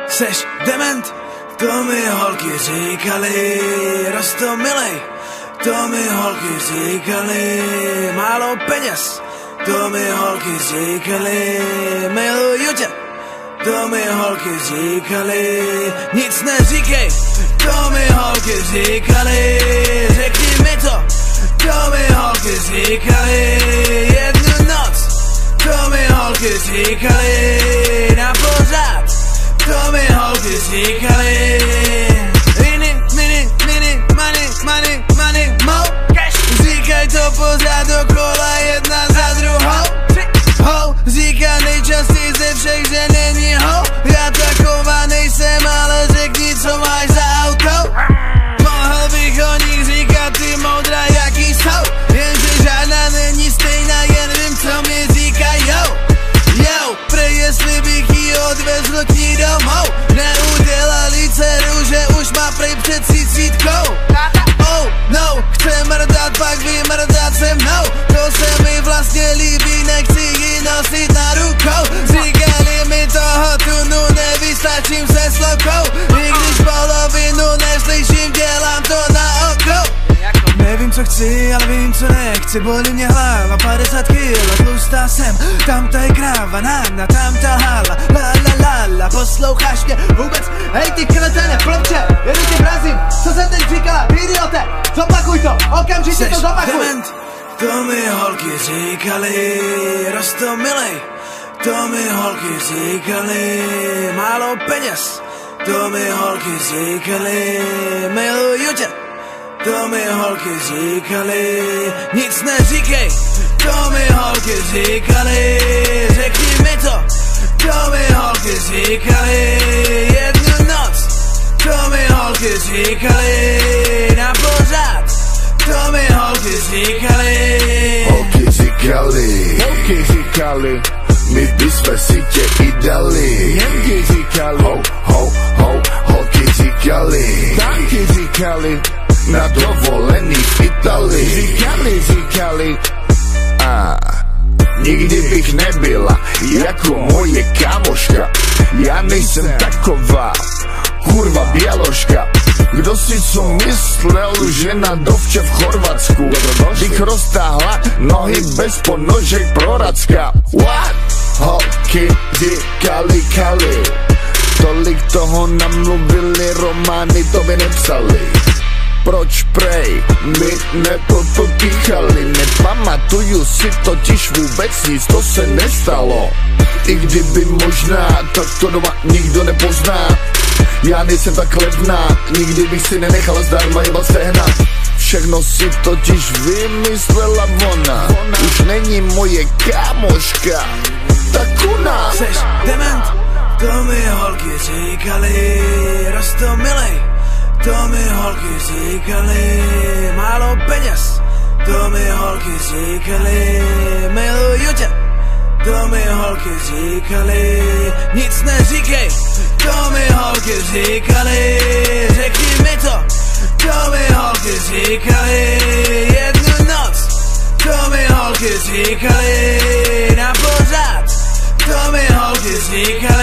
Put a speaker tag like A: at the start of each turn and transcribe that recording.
A: Seš dement, to mi holky říkali, roztomilej, to mi holky říkali, málo peněz, to mi holky říkali, miluju tě, to mi holky říkali, nic neříkej, to mi holky říkali, řekni mi to mi holky říkali, jednu noc, to mi holky říkali, na pořád, to mi holky říkali, money, mo, říkaj to pořád dokola, jedna za druhou, ho, říká nejčastěji ze všech, že není ho, já taková nejsem, ale řekni, co máš za auto, mohl bych o nich říkat ty moudra, jaký jsou, jenže žádná není stejná, jen vím, co mi říkajou, jo, prej jestli bych jí odvezl k ní domů, neudělali dceru, že už má prej před 30. Oh no, chce mrdat, pak vymrdat se mnou, to se mi vlastně líbí, nechci ji nosit na rukou, říkali mi toho tunu, nevystačím se slokou, i když polovinu neslyším, dělám to na oko. Nevím, co chci, ale vím, co nechci, bolí mě hlava, 50 kg, tlustá jsem, tamta je kráva, nána, tamta hala, la, posloucháš mě vůbec? Hej ty kretene, plovče, jedu ti vrazím, co jsem teď říkala, ty idiote, zopakuj to, okamžitě to zopakuj. Dement, to mi holky říkali, roztomilej, to mi holky říkali, málo peněz, to mi holky říkali, miluju tě, to mi holky říkali, nic neříkej, to mi holky říkali, řekni mi to mi holky říkali, jednu noc, to mi holky říkali, na pořád, to mi holky říkali.
B: Holky říkali, my bychom si tě i dali. Němky říkali, holky říkali, taky říkali, na dovolený v Italii. Říkali, nikdy bych nebyla jako moje kámoška. Já nejsem taková kurva běložka. Kdo si co myslel, že na dovče v Chorvatsku bych roztáhla nohy bez ponožek pro Racka. What? Holky říkali, tolik toho namluvili, romány to by nepsali. Proč prej my nepopíchali, nepamatuju si totiž vůbec nic, to se nestalo. I kdyby možná, tak to doma nikdo nepozná. Já nejsem tak levná, nikdy bych si nenechala zdarma jeba sehnat. Všechno si totiž vymyslela ona, už není moje kámoška, tak ona.
A: Seš dement, to mi holky říkali, roztomilej, to mi holky říkali, málo peněz, to mi holky říkali, miluju tě, to mi holky říkali, nic neříkej, to mi holky říkali, řekni mi to mi holky říkali, jednu noc, to mi holky říkali, na pořád, to mi holky říkali.